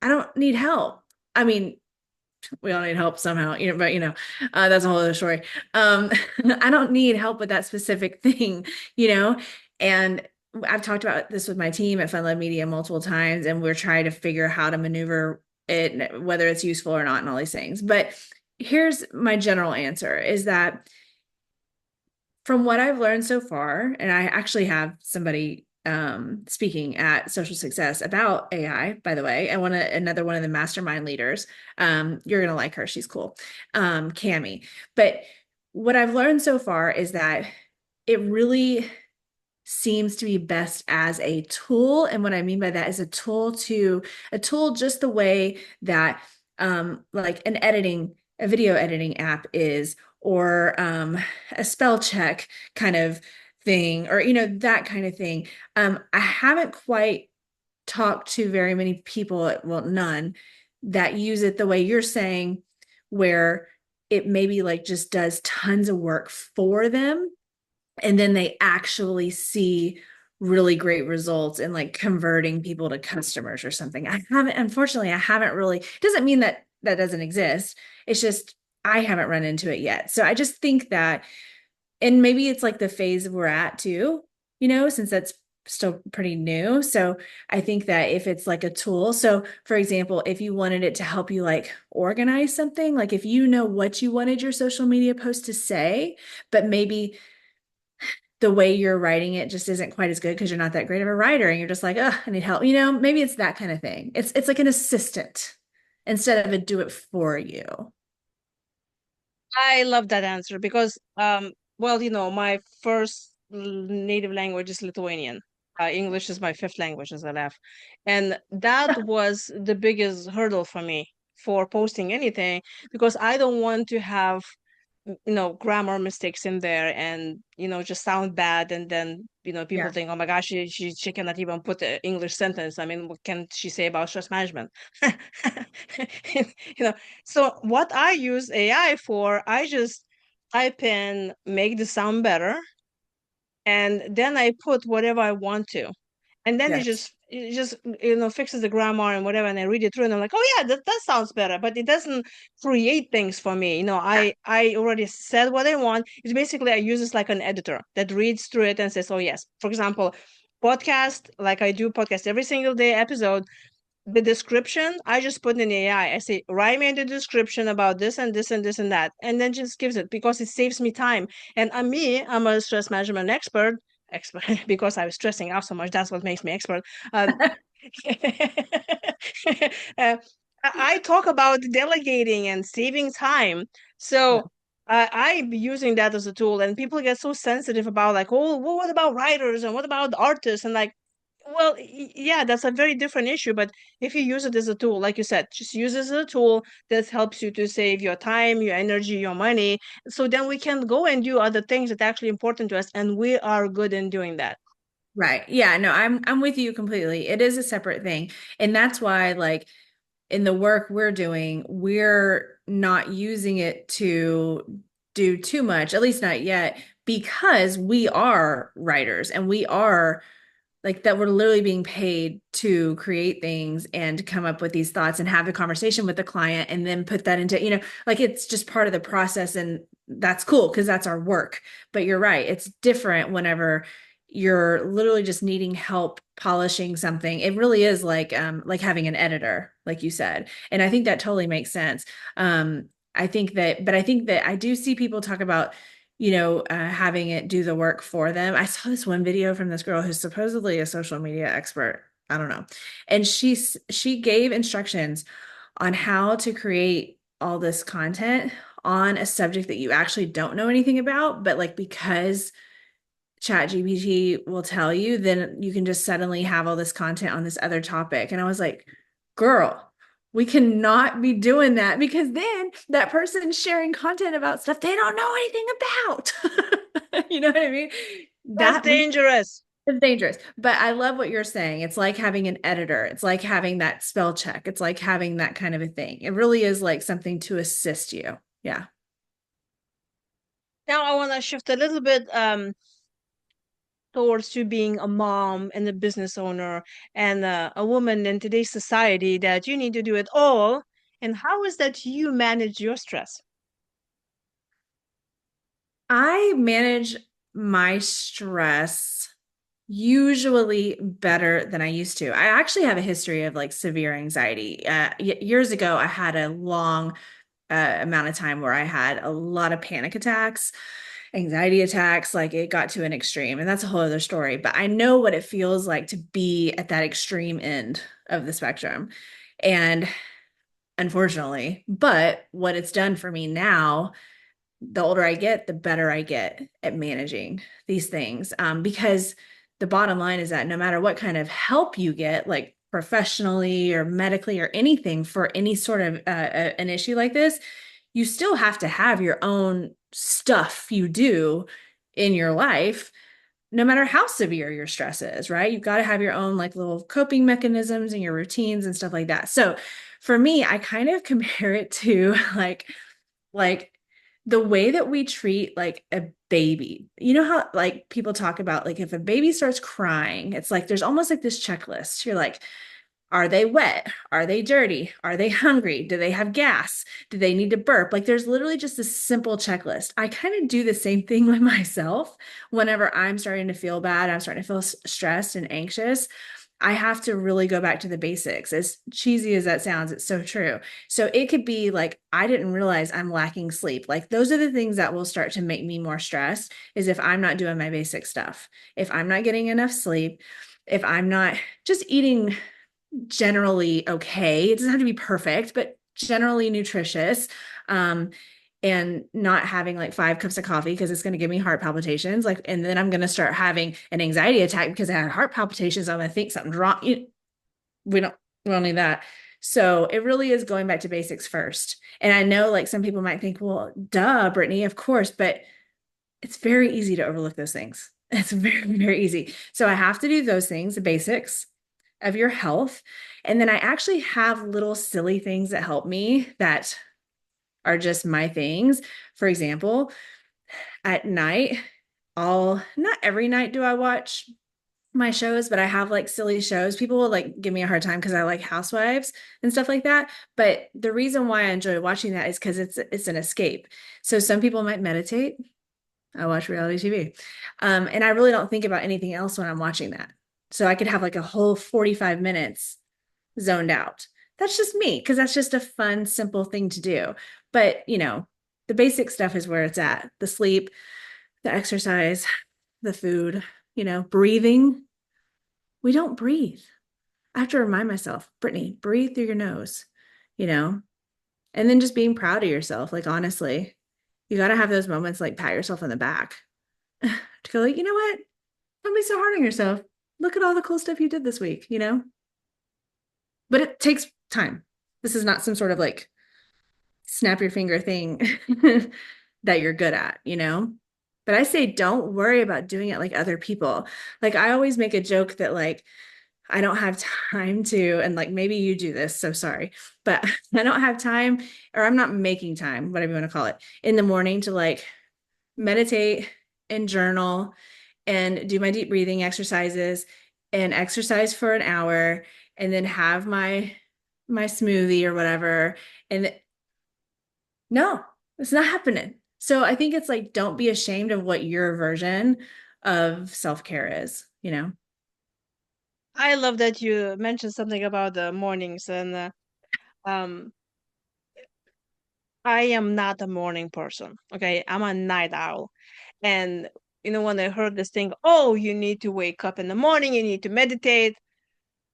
I don't need help. I mean, we all need help somehow, but that's a whole other story. Um, I don't need help with that specific thing, you know, and I've talked about this with my team at Fun Love Media multiple times, and we're trying to figure how to maneuver it, whether it's useful or not, and all these things. But here's my general answer is that from what I've learned so far, and I actually have somebody speaking at Social Success about AI, by the way, and another one of the mastermind leaders. You're gonna like her, she's cool. Cami. But what I've learned so far is that it really seems to be best as a tool. And what I mean by that is a tool just the way that like a video editing app is, or a spell check kind of thing, or that kind of thing. I haven't quite talked to very many people, well, none, that use it the way you're saying, where it maybe like just does tons of work for them, and then they actually see really great results in like converting people to customers or something. Unfortunately, I haven't really, it doesn't mean that that doesn't exist. It's just, I haven't run into it yet. So I just think that, and maybe it's like the phase we're at too, since that's still pretty new. So I think that if it's like a tool, so for example, if you wanted it to help you like organize something, like if you know what you wanted your social media post to say, but maybe the way you're writing it just isn't quite as good because you're not that great of a writer and you're just like, oh, I need help. Maybe it's that kind of thing. It's like an assistant instead of a do it for you. I love that answer because, well, my first native language is Lithuanian. English is my fifth language, as I laugh. And that was the biggest hurdle for me for posting anything because I don't want to have, grammar mistakes in there and, just sound bad. And then, people Yeah. think, oh my gosh, she cannot even put an English sentence. I mean, what can she say about stress management? You know, so what I use AI for, I just type in, make the sound better, and then I put whatever I want to. And then Yes. it just fixes the grammar and whatever, and I read it through and I'm like, oh yeah, that sounds better. But it doesn't create things for me. I already said what I want. It's basically I use this like an editor that reads through it and says, oh yes. For example, podcast, like I do podcast every single day episode, the description, I just put in AI. I say, write me the description about this and this and this and that, and then just gives it because it saves me time. And I'm a stress management expert because I was stressing out so much. That's what makes me expert. uh, I talk about delegating and saving time. Yeah. So I'm using that as a tool, and people get so sensitive about like, oh, well, what about writers and what about artists? And like, well, yeah, that's a very different issue. But if you use it as a tool, like you said, just use it as a tool that helps you to save your time, your energy, your money. So then we can go and do other things that are actually important to us, and we are good in doing that. Right. Yeah, no, I'm with you completely. It is a separate thing. And that's why like in the work we're doing, we're not using it to do too much, at least not yet, because we are writers and we are like that we're literally being paid to create things and come up with these thoughts and have a conversation with the client and then put that into, like it's just part of the process, and that's cool because that's our work. But you're right, it's different whenever you're literally just needing help polishing something. It really is like having an editor, like you said. And I think that totally makes sense. I think that I do see people talk about having it do the work for them. I saw this one video from this girl who's supposedly a social media expert. I don't know. And she gave instructions on how to create all this content on a subject that you actually don't know anything about, but like because ChatGPT will tell you, then you can just suddenly have all this content on this other topic. And I was like, girl, we cannot be doing that because then that person's sharing content about stuff they don't know anything about. You know what I mean? That's That we dangerous. It's dangerous. But I love what you're saying. It's like having an editor. It's like having that spell check. It's like having that kind of a thing. It really is like something to assist you. Yeah. Now I want to shift a little bit towards you being a mom and a business owner and a woman in today's society that you need to do it all. And how is that you manage your stress? I manage my stress usually better than I used to. I actually have a history of like severe anxiety. Years ago, I had a long amount of time where I had a lot of panic attacks, anxiety attacks. Like it got to an extreme, and that's a whole other story. But I know what it feels like to be at that extreme end of the spectrum. And unfortunately, but what it's done for me now, the older I get, the better I get at managing these things. Because the bottom line is that no matter what kind of help you get, like professionally or medically or anything for any sort of an issue like this, you still have to have your own stuff you do in your life, no matter how severe your stress is, right? You've got to have your own like little coping mechanisms and your routines and stuff like that. So for me, I kind of compare it to like the way that we treat like a baby. You know how like people talk about like if a baby starts crying, it's like there's almost like this checklist. You're like, are they wet? Are they dirty? Are they hungry? Do they have gas? Do they need to burp? Like there's literally just a simple checklist. I kind of do the same thing with myself whenever I'm starting to feel bad, I'm starting to feel stressed and anxious. I have to really go back to the basics. As cheesy as that sounds, it's so true. So it could be like, I didn't realize I'm lacking sleep. Like those are the things that will start to make me more stressed is if I'm not doing my basic stuff, if I'm not getting enough sleep, if I'm not just eating generally okay. It doesn't have to be perfect, but generally nutritious. And not having like 5 cups of coffee because it's going to give me heart palpitations. Like, and then I'm going to start having an anxiety attack because I had heart palpitations. I'm going to think something's wrong. We don't need that. So it really is going back to basics first. And I know like some people might think, well, duh, Brittany, of course, but it's very easy to overlook those things. It's very, very easy. So I have to do those things, the basics of your health. And then I actually have little silly things that help me that are just my things. For example, at night, not every night do I watch my shows, but I have like silly shows. People will like give me a hard time because I like Housewives and stuff like that. But the reason why I enjoy watching that is because it's an escape. So some people might meditate. I watch reality TV. And I really don't think about anything else when I'm watching that. So I could have like a whole 45 minutes zoned out. That's just me because that's just a fun, simple thing to do. But, the basic stuff is where it's at. The sleep, the exercise, the food, breathing. We don't breathe. I have to remind myself, Brittany, breathe through your nose, you know, and then just being proud of yourself. Like, honestly, you got to have those moments like pat yourself on the back to go, like, you know what? Don't be so hard on yourself. Look at all the cool stuff you did this week. But it takes time. This is not some sort of like snap your finger thing that you're good at. But I say don't worry about doing it like other people. Like I always make a joke that like I don't have time to, and like maybe you do this, so sorry, but I don't have time or I'm not making time, whatever you want to call it, in the morning to like meditate and journal and do my deep breathing exercises and exercise for an hour and then have my smoothie or whatever. And no, it's not happening. So I think it's like, don't be ashamed of what your version of self-care is. I love that you mentioned something about the mornings, and um, I am not a morning person. Okay, I'm a night owl, and when I heard this thing, oh, you need to wake up in the morning, you need to meditate.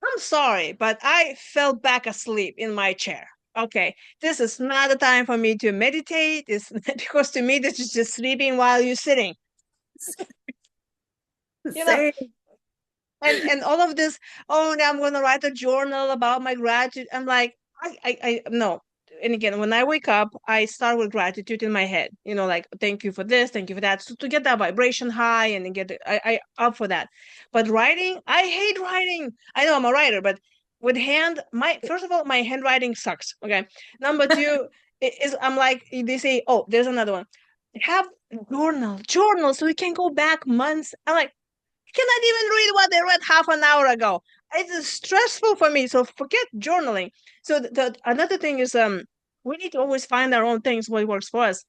I'm sorry, but I fell back asleep in my chair. Okay, this is not the time for me to meditate. It's because to me this is just sleeping while you're sitting. You know, Same. and all of this, oh, now I'm gonna write a journal about my gratitude. I'm like, I no. And again, when I wake up, I start with gratitude in my head. Like thank you for this, thank you for that, so to get that vibration high and then I up for that. But writing, I hate writing. I know I'm a writer, but with hand, my first of all, my handwriting sucks. Okay, number two is I'm like they say, oh, there's another one. Have journal, so we can go back months. I'm like, cannot even read what I read half an hour ago. It's stressful for me. So forget journaling. So another thing is we need to always find our own things what works for us.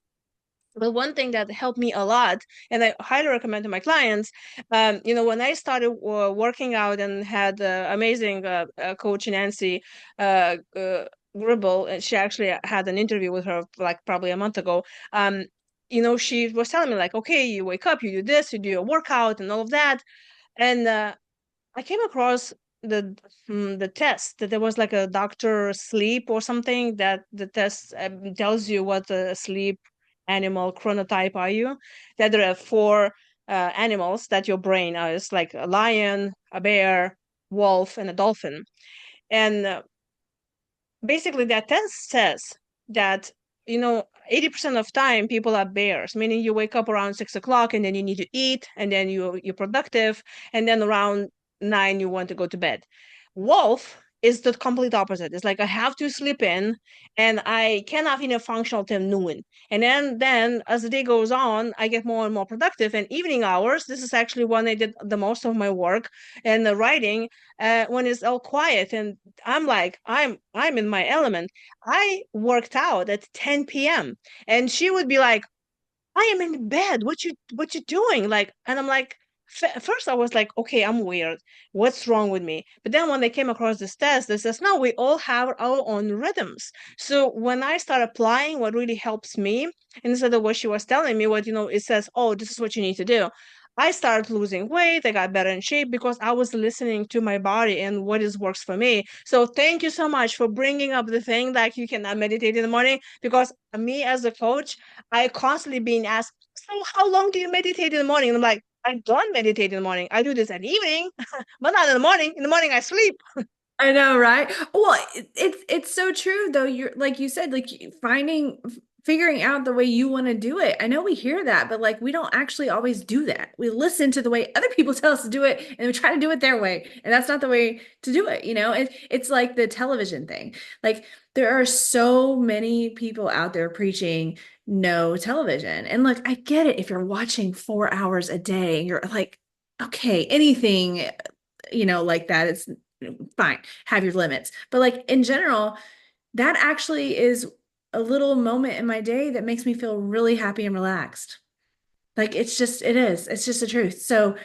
But one thing that helped me a lot, and I highly recommend to my clients, when I started working out and had amazing coach Nancy Gribble, and she actually had an interview with her like probably a month ago. She was telling me like, okay, you wake up, you do this, you do your workout, and all of that, and I came across the test that there was like a doctor sleep or something that the test tells you what sleep animal chronotype are you. That there are four animals that your brain is, like a lion, a bear, wolf, and a dolphin. And basically that test says that 80% of time people are bears, meaning you wake up around 6 o'clock and then you need to eat, and then you're productive, and then around 9 you want to go to bed. Wolf is the complete opposite. It's like I have to sleep in, and I cannot functional till noon. And then as the day goes on, I get more and more productive. And evening hours, this is actually when I did the most of my work and the writing, when it's all quiet, and I'm in my element. I worked out at 10 p.m. and she would be like, I am in bed. What you doing? Like, and I'm like, at first I was like, okay, I'm weird. What's wrong with me? But then when they came across this test, they says, no, we all have our own rhythms. So when I start applying what really helps me, instead of what she was telling me, it says, oh, this is what you need to do. I started losing weight. I got better in shape because I was listening to my body and what is works for me. So thank you so much for bringing up the thing like you cannot meditate in the morning, because me as a coach, I constantly being asked, so how long do you meditate in the morning? And I'm like, I don't meditate in the morning. I do this at evening, but not in the morning. In the morning, I sleep. I know, right? Well, it's so true though. You're like you said, like figuring out the way you want to do it. I know we hear that, but like we don't actually always do that. We listen to the way other people tell us to do it and we try to do it their way. And that's not the way to do it, you know? It's like the television thing. Like there are so many people out there preaching no television. And look, I get it if you're watching 4 hours a day and you're like, okay, anything, like that, it's fine, have your limits. But like in general, that actually is a little moment in my day that makes me feel really happy and relaxed. Like it's just the truth. So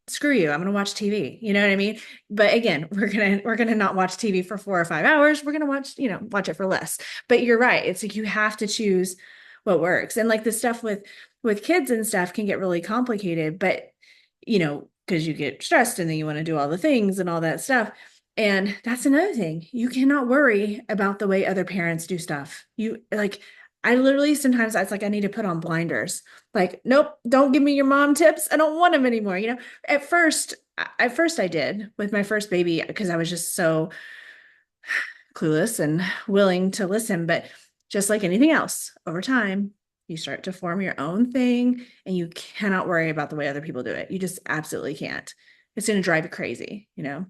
screw you, I'm gonna watch TV. You know what I mean? But again, we're gonna not watch TV for 4 or 5 hours. We're gonna watch it for less. But you're right. It's like you have to choose what works. And like the stuff with kids and stuff can get really complicated, but because you get stressed and then you want to do all the things and all that stuff. And that's another thing. You cannot worry about the way other parents do stuff. You like, I literally sometimes it's like I need to put on blinders. Like, nope, don't give me your mom tips. I don't want them anymore. At first I did with my first baby because I was just so clueless and willing to listen. But just like anything else, over time, you start to form your own thing and you cannot worry about the way other people do it. You just absolutely can't. It's going to drive you crazy, you know?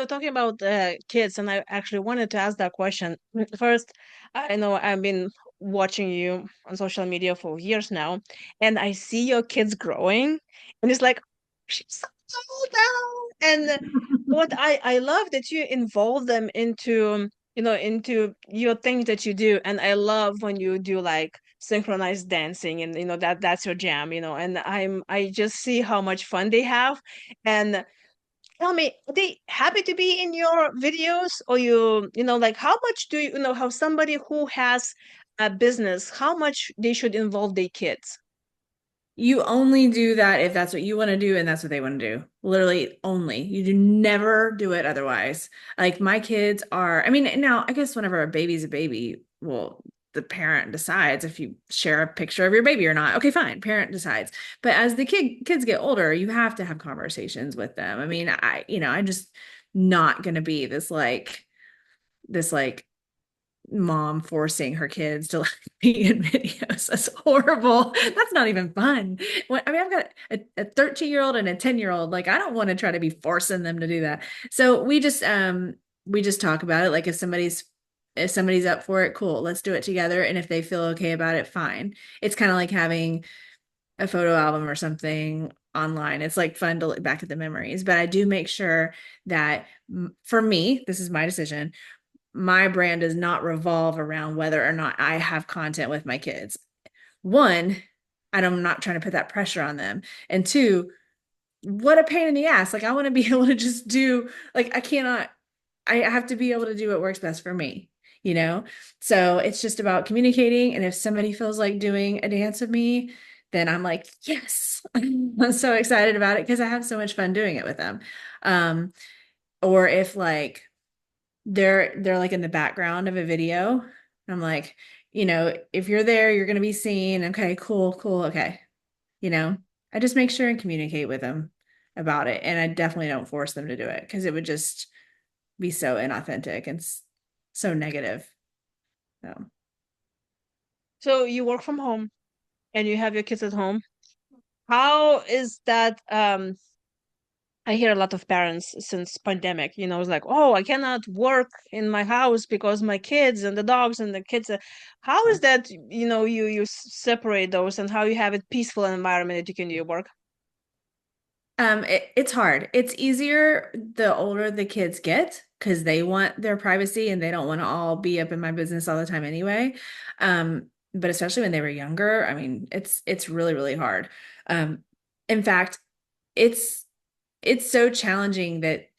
Talking about kids, and I actually wanted to ask that question. First, I know I've been watching you on social media for years now, and I see your kids growing, and it's like, she's so old now. And what I love that you involve them into your things that you do, and I love when you do like synchronized dancing, and that's your jam, and I just see how much fun they have. And tell me, are they happy to be in your videos? Or like how much do how somebody who has a business, how much they should involve their kids? You only do that if that's what you want to do and that's what they want to do. Literally only. You do never do it otherwise. Like my kids are, I mean, now I guess whenever a baby's a baby, well, the parent decides if you share a picture of your baby or not. Okay, fine. Parent decides. But as the kids get older, you have to have conversations with them. I mean, I'm just not going to be this like mom forcing her kids to like be in videos. That's horrible. That's not even fun. I mean, I've got a 13-year-old and a 10-year-old. Like, I don't want to try to be forcing them to do that. So we just talk about it. Like if somebody's up for it, cool, let's do it together. And if they feel okay about it, fine. It's kind of like having a photo album or something online. It's like fun to look back at the memories. But I do make sure that for me, this is my decision, my brand does not revolve around whether or not I have content with my kids. One, I'm not trying to put that pressure on them. And two, what a pain in the ass. Like I want to be able to just do, like I have to be able to do what works best for me, you know? So it's just about communicating. And if somebody feels like doing a dance with me, then I'm like, yes, I'm so excited about it because I have so much fun doing it with them. Um, or if like they're like in the background of a video. I'm like, if you're there, you're gonna be seen. Okay, cool, cool, okay. You know? I just make sure and communicate with them about it. And I definitely don't force them to do it because it would just be so inauthentic and so negative. So. So you work from home and you have your kids at home. How is that? I hear a lot of parents since pandemic, it's like, oh, I cannot work in my house because my kids and the dogs and the kids. How is that, you separate those and how you have a peaceful environment that you can do your work? It's hard. It's easier the older the kids get because they want their privacy and they don't want to all be up in my business all the time anyway. But especially when they were younger, I mean, it's really, really hard. Um, in fact, it's it's so challenging that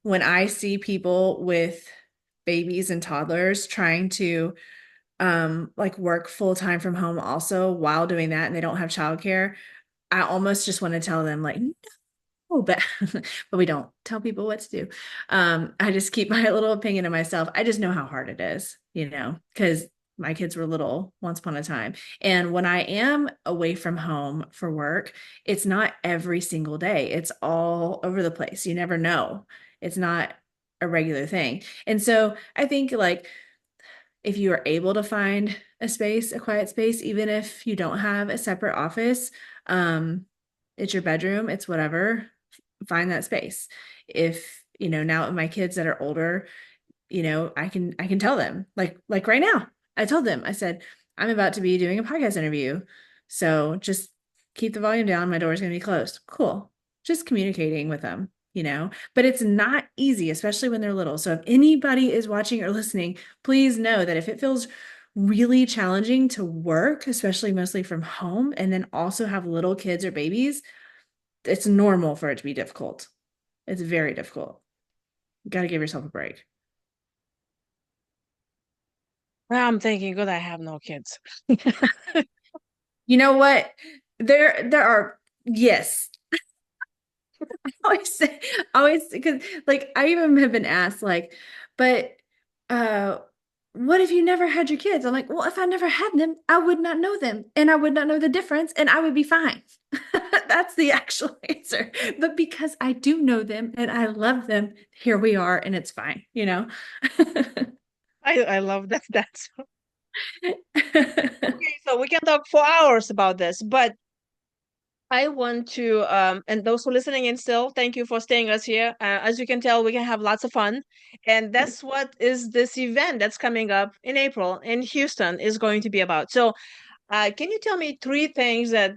when I see people with babies and toddlers trying to like work full time from home also while doing that and they don't have childcare, I almost just want to tell them like, oh, but but we don't tell people what to do. I just keep my little opinion to myself. I just know how hard it is, because my kids were little once upon a time. And when I am away from home for work, it's not every single day. It's all over the place. You never know. It's not a regular thing. And so I think like if you are able to find a space, a quiet space, even if you don't have a separate office, um, it's your bedroom, it's whatever, find that space. If, now my kids that are older, I can tell them like right now, I told them, I said, I'm about to be doing a podcast interview. So just keep the volume down. My door's going to be closed. Cool. Just communicating with them, but it's not easy, especially when they're little. So if anybody is watching or listening, please know that if it feels really challenging to work, especially mostly from home, and then also have little kids or babies, it's normal for it to be difficult. It's very difficult. You got to give yourself a break. I'm thinking, good, I have no kids. You know what? There are, yes. Always say, always because like I even have been asked like, but uh what if you never had your kids? I'm like, well, if I never had them, I would not know them and I would not know the difference and I would be fine. That's the actual answer. But because I do know them and I love them, here we are and it's fine. I love that. That's okay. So we can talk for hours about this, but I want to, and those who are listening in still, thank you for staying us here. As you can tell, we can have lots of fun. And that's what is this event that's coming up in April in Houston is going to be about. So, can you tell me three things that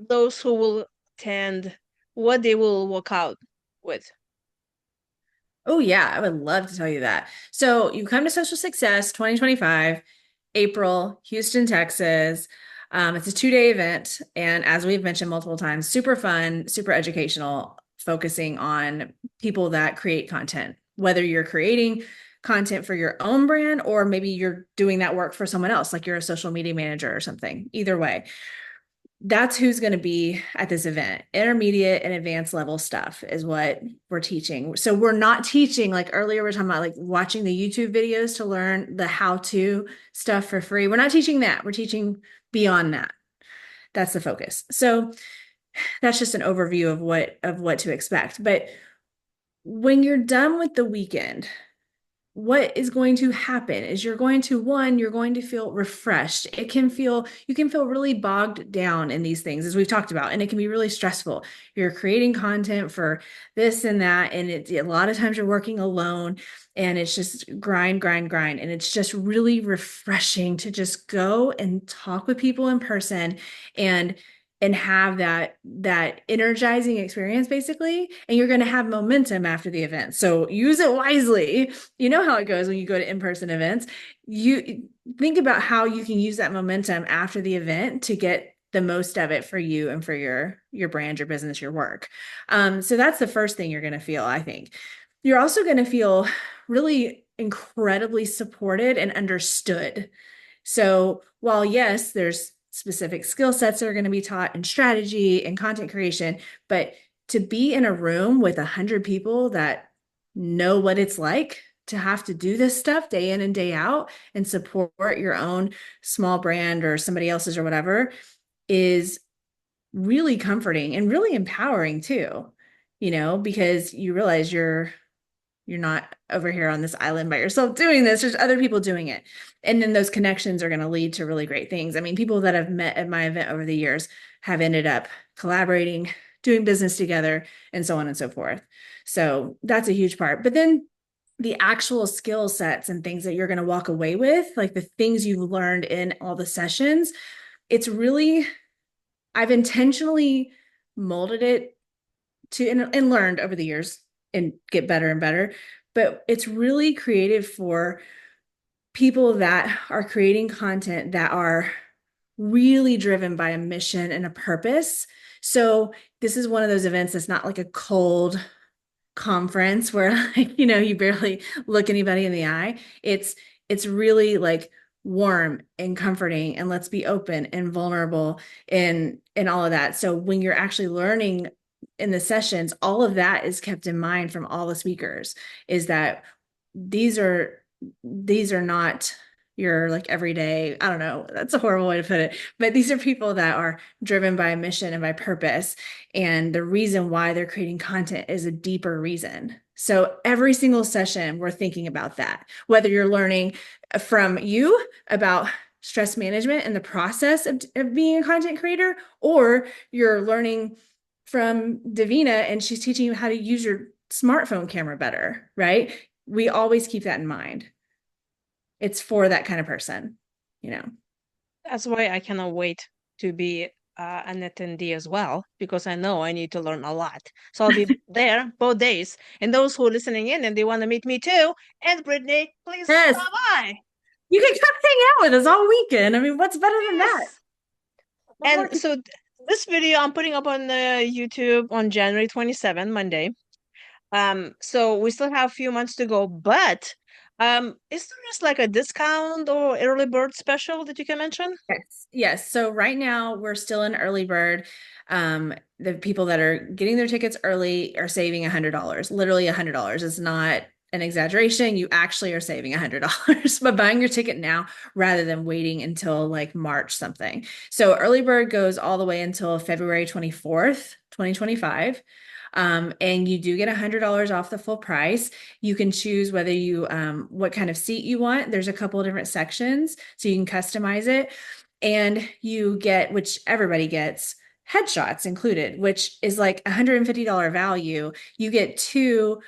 those who will attend, what they will walk out with? Oh, yeah, I would love to tell you that. So, you come to Social Success 2025, April, Houston, Texas. It's a 2-day event. And as we've mentioned multiple times, super fun, super educational, focusing on people that create content, whether you're creating content for your own brand or maybe you're doing that work for someone else, like you're a social media manager or something. Either way, that's who's going to be at this event. Intermediate and advanced level stuff is what we're teaching. So we're not teaching like earlier we're talking about like watching the YouTube videos to learn the how-to stuff for free. We're not teaching that. We're teaching beyond that. That's the focus. So that's just an overview of what to expect. But when you're done with the weekend, what is going to happen is you're going to feel refreshed. You can feel really bogged down in these things, as we've talked about, and it can be really stressful. You're creating content for this and that, and a lot of times you're working alone, and it's just grind, grind, grind. And it's just really refreshing to just go and talk with people in person and have that energizing experience basically, and you're going to have momentum after the event. So use it wisely. You know how it goes when you go to in-person events. You think about how you can use that momentum after the event to get the most of it for you and for your brand, your business, your work. So that's the first thing you're going to feel, I think. You're also going to feel really incredibly supported and understood. So while yes, there's specific skill sets that are going to be taught in strategy and content creation, but to be in a room with 100 people that know what it's like to have to do this stuff day in and day out and support your own small brand or somebody else's or whatever is really comforting and really empowering too, because you realize you're not over here on this island by yourself doing this. There's other people doing it. And then those connections are going to lead to really great things. I mean, people that I've met at my event over the years have ended up collaborating, doing business together, and so on and so forth. So that's a huge part. But then the actual skill sets and things that you're going to walk away with, like the things you've learned in all the sessions, it's really, I've intentionally molded it to and learned over the years and get better and better. But it's really created for people that are creating content that are really driven by a mission and a purpose. So this is one of those events that's not like a cold conference where like, you barely look anybody in the eye. It's really like warm and comforting, and let's be open and vulnerable and all of that. So when you're actually learning in the sessions, all of that is kept in mind from all the speakers, is that these are not your like everyday, I don't know, that's a horrible way to put it, but these are people that are driven by a mission and by purpose. And the reason why they're creating content is a deeper reason. So every single session, we're thinking about that, whether you're learning from you about stress management and the process of being a content creator, or you're learning from Davina and she's teaching you how to use your smartphone camera better, right? We always keep that in mind. It's for that kind of person, you know. That's why I cannot wait to be an attendee as well, because I know I need to learn a lot. So I'll be there both days. And those who are listening in and they want to meet me too, and Brittany, please Yes, stop by. you can come hang out with us all weekend. I mean, what's better than that? Yes. What more And can so this video I'm putting up on YouTube on January 27, Monday. So we still have a few months to go, but is there just like a discount or early bird special that you can mention? Yes, yes. So right now we're still in early bird. The people that are getting their tickets early are saving $100, literally $100. It's not an exaggeration. You actually are saving $100 by buying your ticket now rather than waiting until like March something. So early bird goes all the way until February 24th, 2025. And you do get $100 off the full price. You can choose whether you what kind of seat you want. There's a couple of different sections, so you can customize it. And you get, which everybody gets, headshots included, which is like $150 value. You get two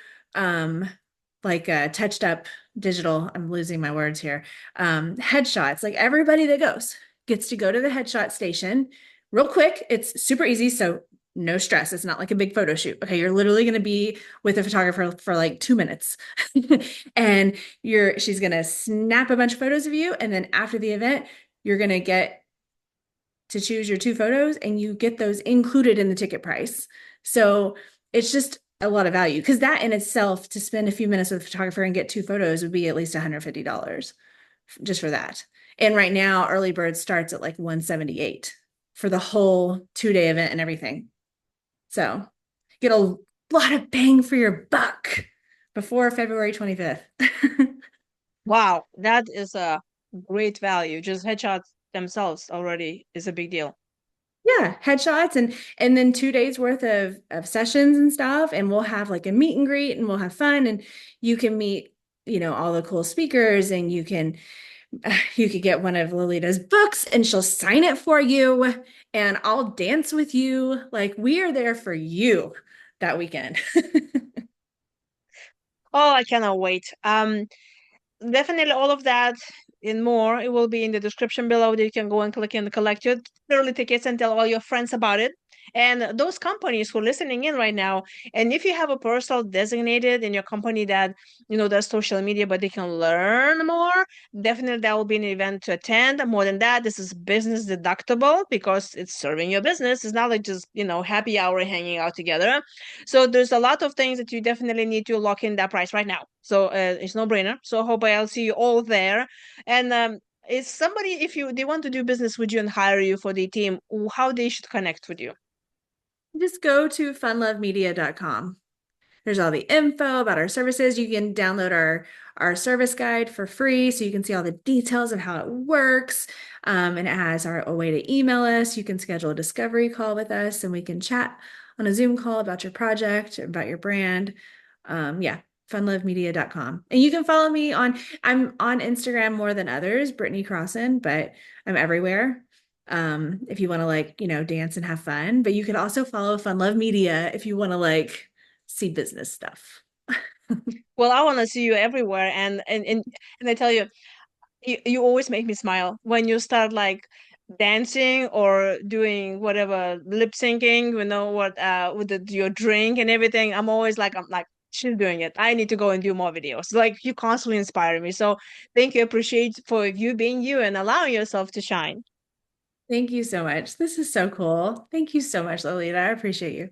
like touched up digital, I'm losing my words here, headshots. Like everybody that goes gets to go to the headshot station real quick. It's super easy. So no stress. It's not like a big photo shoot. Okay, you're literally going to be with a photographer for like 2 minutes. And she's going to snap a bunch of photos of you, and then after the event, you're going to get to choose your two photos, and you get those included in the ticket price. So it's just a lot of value, because that in itself, to spend a few minutes with a photographer and get two photos, would be at least $150 just for that. And right now, early bird starts at like 178 for the whole 2-day event and everything. So get a lot of bang for your buck before February 25th. Wow, that is a great value. Just headshots themselves already is a big deal. Yeah, headshots and then 2 days worth of sessions and stuff. And we'll have like a meet and greet, and we'll have fun, and you can meet, all the cool speakers, and you could get one of Lolita's books and she'll sign it for you, and I'll dance with you. Like, we are there for you that weekend. Oh, I cannot wait. Definitely all of that and more, it will be in the description below, that you can go and click and collect your early tickets and tell all your friends about it. And those companies who are listening in right now, and if you have a person designated in your company that does social media, but they can learn more, definitely that will be an event to attend. More than that, this is business deductible because it's serving your business. It's not like just happy hour hanging out together. So there's a lot of things that you definitely need to lock in that price right now. So it's no brainer. So hope I'll see you all there. And is somebody, if they want to do business with you and hire you for the team, how they should connect with you? Just go to funlovemedia.com. There's all the info about our services. You can download our service guide for free so you can see all the details of how it works. And it has a way to email us. You can schedule a discovery call with us and we can chat on a Zoom call about your project, about your brand. Yeah, funlovemedia.com. And you can follow me I'm on Instagram more than others, Britney Crosson, but I'm everywhere. If you want to dance and have fun, but you can also follow Fun Love Media if you want to see business stuff. Well, I want to see you everywhere, and I tell you, you always make me smile when you start like dancing or doing whatever lip syncing, you know what, with your drink and everything. I'm like, she's doing it. I need to go and do more videos. Like you constantly inspire me. So thank you. Appreciate for you being you and allowing yourself to shine. Thank you so much. This is so cool. Thank you so much, Lolita. I appreciate you.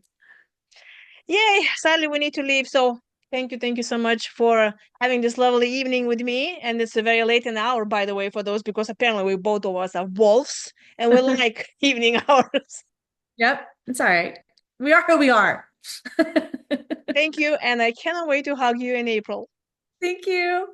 Yay, sadly we need to leave. So thank you so much for having this lovely evening with me. And it's a very late an hour, by the way, for those because apparently we both of us are wolves and we like evening hours. Yep, it's all right. We are who we are. Thank you, and I cannot wait to hug you in April. Thank you.